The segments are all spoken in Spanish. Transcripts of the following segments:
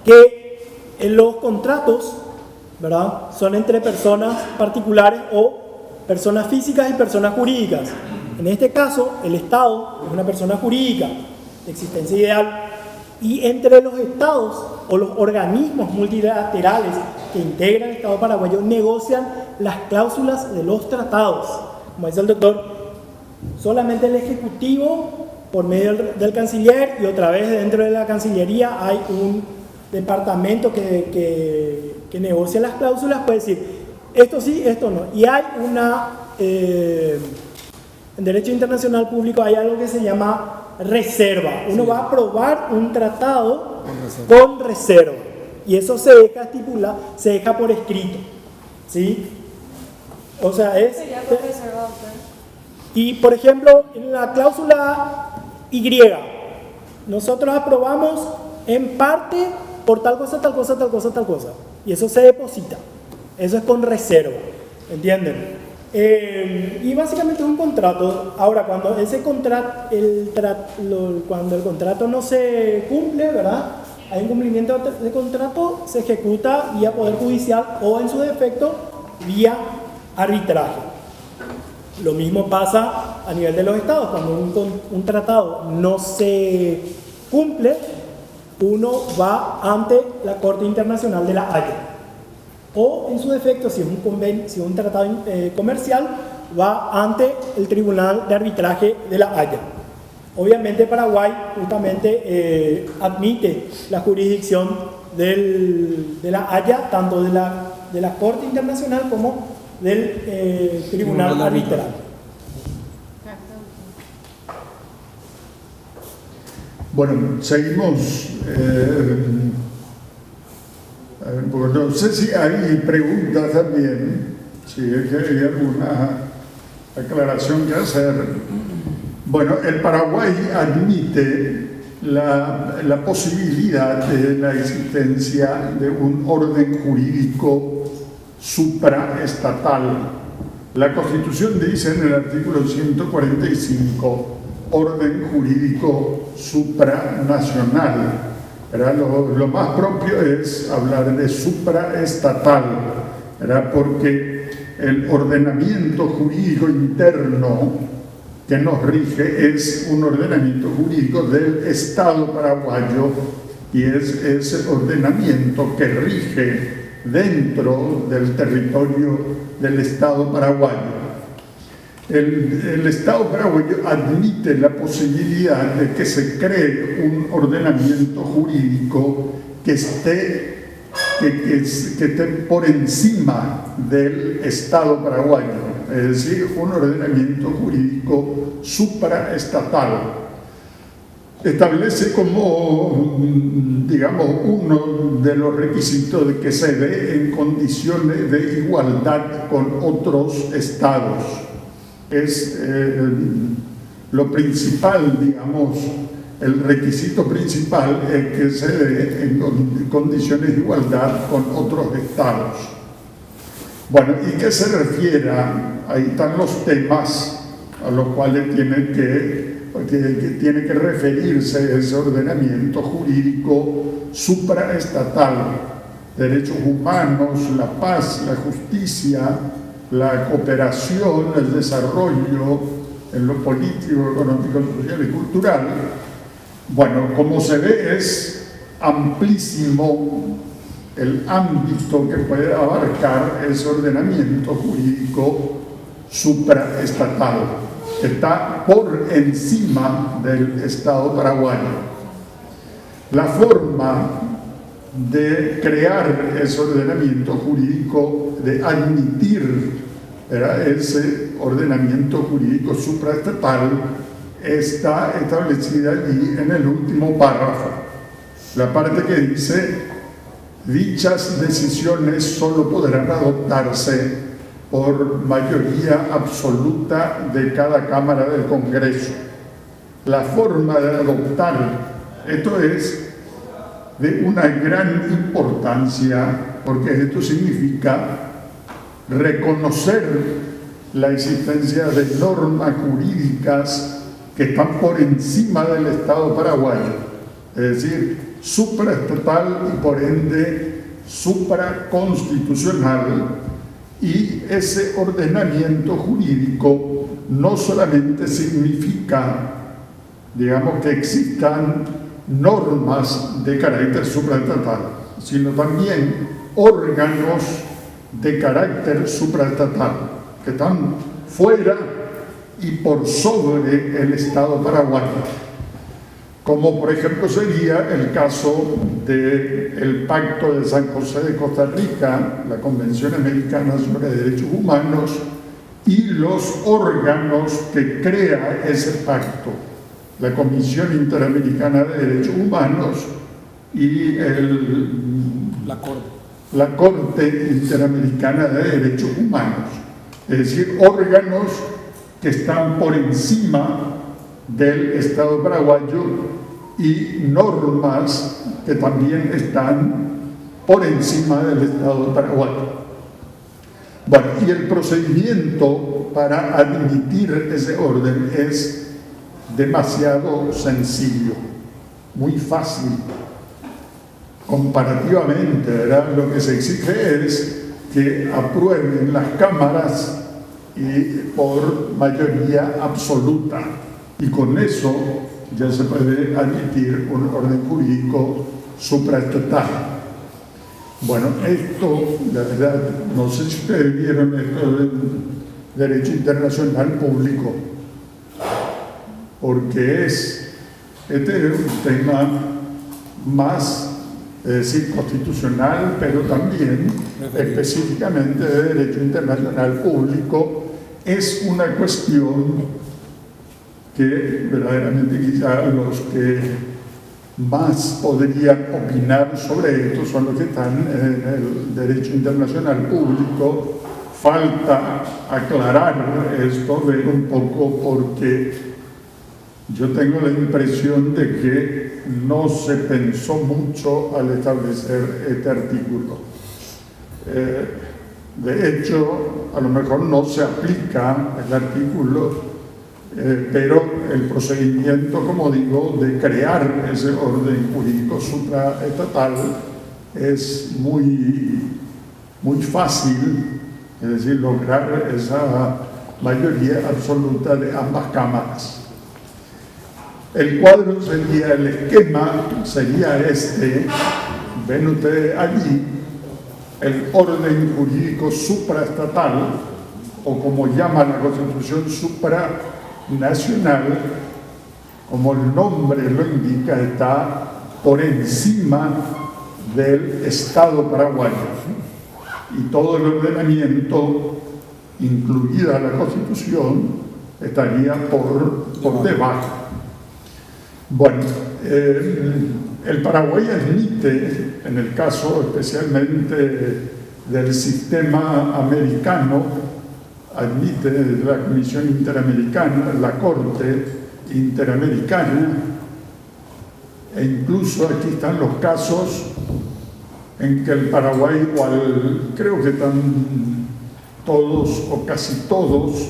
que los contratos, ¿verdad?, son entre personas particulares o personas físicas y personas jurídicas. En este caso, el Estado es una persona jurídica de existencia ideal, y entre los estados o los organismos multilaterales que integran el Estado paraguayo negocian las cláusulas de los tratados. Como dice el doctor, solamente el Ejecutivo, por medio del canciller, y otra vez dentro de la Cancillería hay un departamento que negocia las cláusulas, puede decir esto sí, esto no. Y hay en derecho internacional público hay algo que se llama reserva. Uno va a aprobar un tratado con reserva, y eso se deja estipular, se deja por escrito, ¿sí? O sea, es... Y por ejemplo, en la cláusula Y, nosotros aprobamos en parte por tal cosa, tal cosa, tal cosa, tal cosa, y eso se deposita. Eso es con reserva, ¿entienden? Y básicamente es un contrato. Ahora, cuando ese contrato, cuando el contrato no se cumple, ¿verdad?, hay un cumplimiento de contrato, se ejecuta vía Poder Judicial o, en su defecto, vía arbitraje. Lo mismo pasa a nivel de los estados. Cuando un tratado no se cumple, uno va ante la Corte Internacional de la Haya. O, en su defecto, si es un tratado comercial, va ante el Tribunal de Arbitraje de la Haya. Obviamente Paraguay justamente admite la jurisdicción de la Haya, tanto de la Corte Internacional como del Tribunal Arbitral. Bueno, seguimos. No sé si hay preguntas también, si hay alguna aclaración que hacer. Bueno, el Paraguay admite la posibilidad de la existencia de un orden jurídico supraestatal. La Constitución dice en el artículo 145, orden jurídico supranacional. Lo más propio es hablar de supraestatal, porque el ordenamiento jurídico interno que nos rige es un ordenamiento jurídico del Estado paraguayo, y es ese ordenamiento que rige dentro del territorio del Estado paraguayo. El Estado paraguayo admite la posibilidad de que se cree un ordenamiento jurídico que esté por encima del Estado paraguayo, es decir, un ordenamiento jurídico supraestatal. Establece como, digamos, uno de los requisitos de que se dé en condiciones de igualdad con otros estados. Es lo principal, digamos, el requisito principal es que se dé en condiciones de igualdad con otros estados. Bueno, ¿y qué se refiere? Ahí están los temas a los cuales tiene que referirse ese ordenamiento jurídico supraestatal: derechos humanos, la paz, la justicia, la cooperación, el desarrollo en lo político, económico, social y cultural. Bueno, como se ve, es amplísimo el ámbito que puede abarcar ese ordenamiento jurídico supraestatal, que está por encima del Estado paraguayo. La forma de crear ese ordenamiento jurídico, de admitir ese ordenamiento jurídico supraestatal, está establecida allí en el último párrafo, la parte que dice: dichas decisiones solo podrán adoptarse por mayoría absoluta de cada Cámara del Congreso. La forma de adoptar esto es de una gran importancia, porque esto significa reconocer la existencia de normas jurídicas que están por encima del Estado paraguayo, es decir, supraestatal y por ende supraconstitucional, y ese ordenamiento jurídico no solamente significa, digamos, que existan normas de carácter supraestatal, sino también órganos de carácter supraestatal que están fuera y por sobre el Estado paraguayo, como por ejemplo sería el caso del Pacto de San José de Costa Rica, la Convención Americana sobre Derechos Humanos y los órganos que crea ese pacto, la Comisión Interamericana de Derechos Humanos y la Corte Interamericana de Derechos Humanos, es decir, órganos que están por encima del Estado paraguayo y normas que también están por encima del Estado paraguayo. Bueno, y el procedimiento para admitir ese orden es demasiado sencillo, muy fácil. Comparativamente, ¿verdad? Lo que se exige es que aprueben las cámaras y por mayoría absoluta, y con eso ya se puede admitir un orden jurídico supraestatal. Bueno, esto, la verdad, no sé si ustedes vieron esto del derecho internacional público, porque este es un tema más, es decir, constitucional, pero también específicamente de derecho internacional público. Es una cuestión que verdaderamente quizá los que más podrían opinar sobre esto son los que están en el derecho internacional público. Falta aclarar esto, ver un poco, porque yo tengo la impresión de que no se pensó mucho al establecer este artículo. De hecho, a lo mejor no se aplica el artículo, pero el procedimiento, como digo, de crear ese orden jurídico supraestatal es muy fácil, es decir, lograr esa mayoría absoluta de ambas cámaras. El cuadro sería, el esquema sería este, ven ustedes allí, el orden jurídico supraestatal, o como llama la Constitución, supranacional, como el nombre lo indica, está por encima del Estado paraguayo. Y todo el ordenamiento, incluida la Constitución, estaría por debajo. Bueno, el Paraguay admite, en el caso especialmente del sistema americano, admite la Comisión Interamericana, la Corte Interamericana, e incluso aquí están los casos en que el Paraguay, creo que están todos o casi todos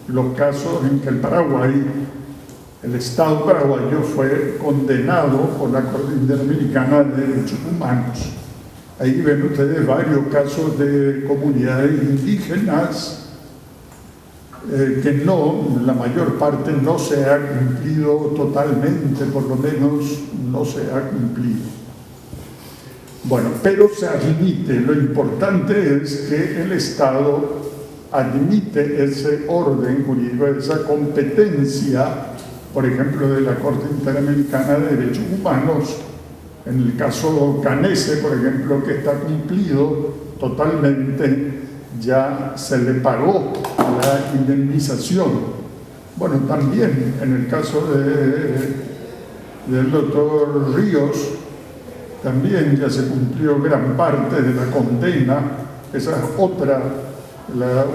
los casos en que el Paraguay, el Estado paraguayo, fue condenado por la Corte Interamericana de Derechos Humanos. Ahí ven ustedes varios casos de comunidades indígenas que la mayor parte no se ha cumplido totalmente, por lo menos no se ha cumplido. Bueno, pero se admite, lo importante es que el Estado admite ese orden jurídico, esa competencia, por ejemplo, de la Corte Interamericana de Derechos Humanos. En el caso Canese, por ejemplo, que está cumplido totalmente, ya se le pagó la indemnización. Bueno, también en el caso del doctor Ríos, también ya se cumplió gran parte de la condena. Esa es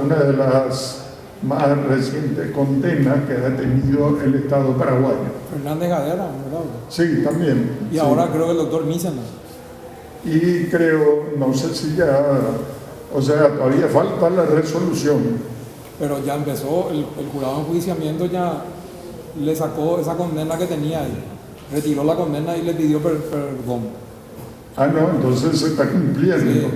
una de las más recientes condenas que ha tenido el Estado paraguayo. Fernández Gadera, ¿verdad? Sí, también. Y sí. ahora creo que el doctor Mísena. Y creo, no sé si ya, o sea, todavía falta la resolución. Pero ya empezó, el jurado de enjuiciamiento ya le sacó esa condena que tenía ahí. retiró la condena y le pidió perdón. Ah, no, entonces se está cumpliendo. Sí.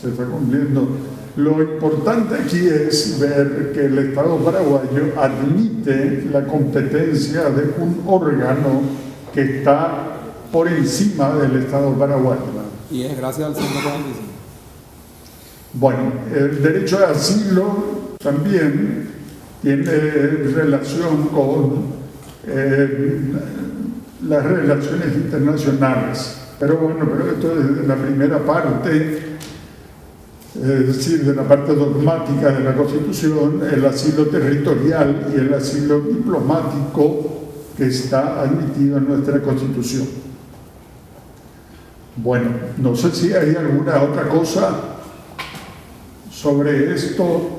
Se está cumpliendo. Lo importante aquí es ver que el Estado paraguayo admite la competencia de un órgano que está por encima del Estado paraguayo. Y es gracias al 145. Bueno, el derecho de asilo también tiene relación con las relaciones internacionales. Pero bueno, pero esto es de la primera parte, es decir, de la parte dogmática de la Constitución, el asilo territorial y el asilo diplomático que está admitido en nuestra Constitución. Bueno, no sé si hay alguna otra cosa sobre esto.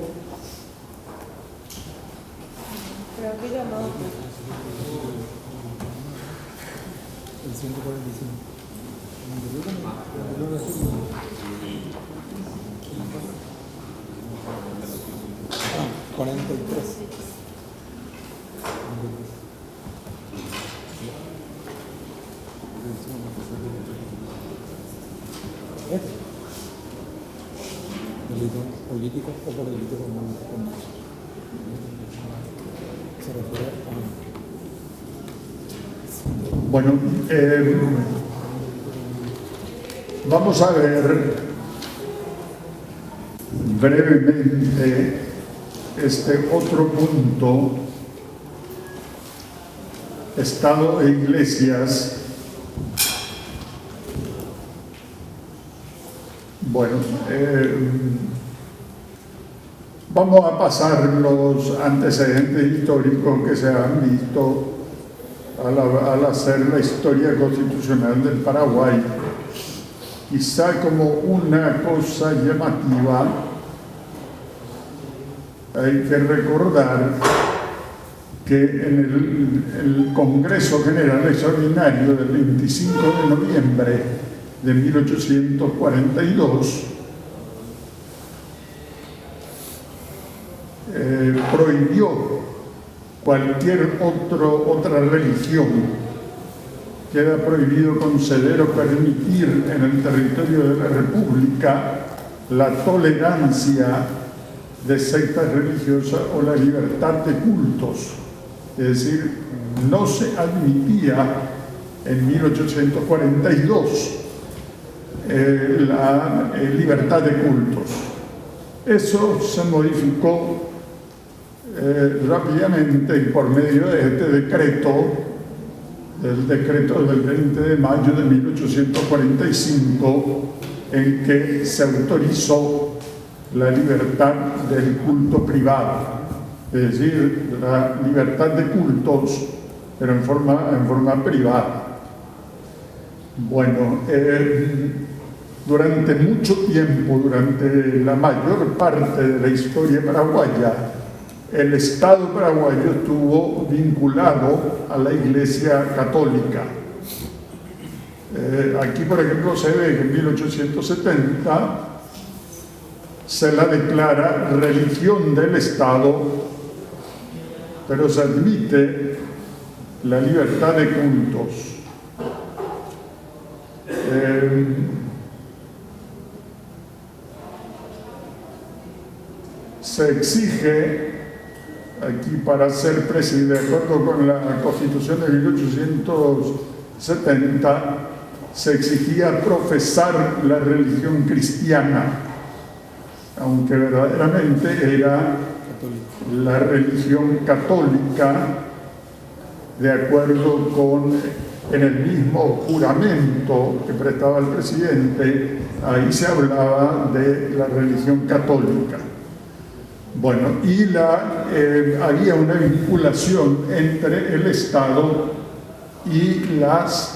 Creo que ya no. El 145. Ah, 43. ¿Delito político o por delito común? Se refiere a... Bueno, vamos a ver brevemente este otro punto, Estado e iglesias. Bueno, vamos a pasar los antecedentes históricos que se han visto al hacer la historia constitucional del Paraguay. Quizá como una cosa llamativa, hay que recordar que en el Congreso General Extraordinario del 25 de noviembre de 1842 prohibió cualquier otra religión. Queda prohibido conceder o permitir en el territorio de la República la tolerancia de sectas religiosas o la libertad de cultos. Es decir, no se admitía en 1842 la libertad de cultos. Eso se modificó rápidamente por medio de este decreto, el decreto del 20 de mayo de 1845, en que se autorizó la libertad del culto privado, es decir, la libertad de cultos, pero en forma privada. Bueno, durante mucho tiempo, durante la mayor parte de la historia paraguaya, el Estado paraguayo estuvo vinculado a la Iglesia Católica. Aquí, por ejemplo, se ve que en 1870 se la declara religión del Estado, pero se admite la libertad de cultos. Se exige aquí, para ser presidente, de acuerdo con la Constitución de 1870, se exigía profesar la religión cristiana, aunque verdaderamente era la religión católica, de acuerdo con, en el mismo juramento que prestaba el presidente, ahí se hablaba de la religión católica. Bueno, y había una vinculación entre el Estado y las